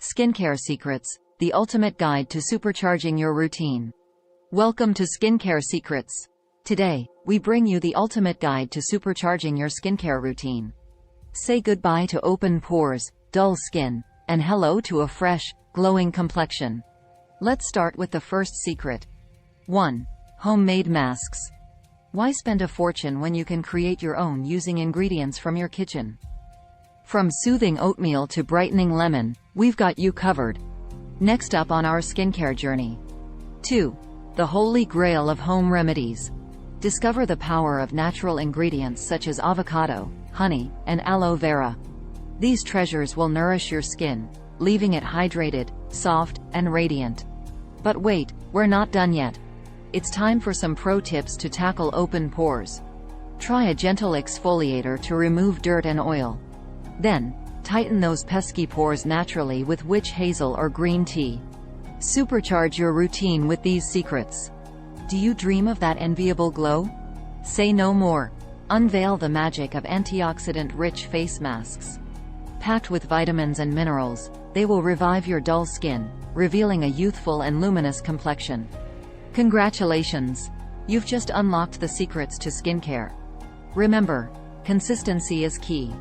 Skincare Secrets, the ultimate guide to supercharging your routine. Welcome to Skincare Secrets. Today, we bring you the ultimate guide to supercharging your skincare routine. Say goodbye to open pores, dull skin, and hello to a fresh, glowing complexion. Let's start with the first secret. 1. Homemade masks. Why spend a fortune when you can create your own using ingredients from your kitchen? From soothing oatmeal to brightening lemon, we've got you covered. Next up on our skincare journey. 2. The Holy Grail of Home Remedies. Discover the power of natural ingredients such as avocado, honey, and aloe vera. These treasures will nourish your skin, leaving it hydrated, soft, and radiant. But wait, we're not done yet. It's time for some pro tips to tackle open pores. Try a gentle exfoliator to remove dirt and oil. Then, tighten those pesky pores naturally with witch hazel or green tea. Supercharge your routine with these secrets. Do you dream of that enviable glow? Say no more. Unveil the magic of antioxidant-rich face masks. Packed with vitamins and minerals, they will revive your dull skin, revealing a youthful and luminous complexion. Congratulations! You've just unlocked the secrets to skincare. Remember, consistency is key.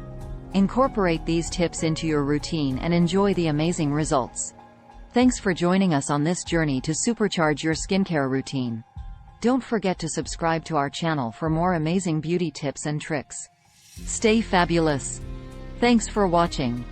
Incorporate these tips into your routine and enjoy the amazing results. Thanks for joining us on this journey to supercharge your skincare routine. Don't forget to subscribe to our channel for more amazing beauty tips and tricks. Stay fabulous. Thanks for watching.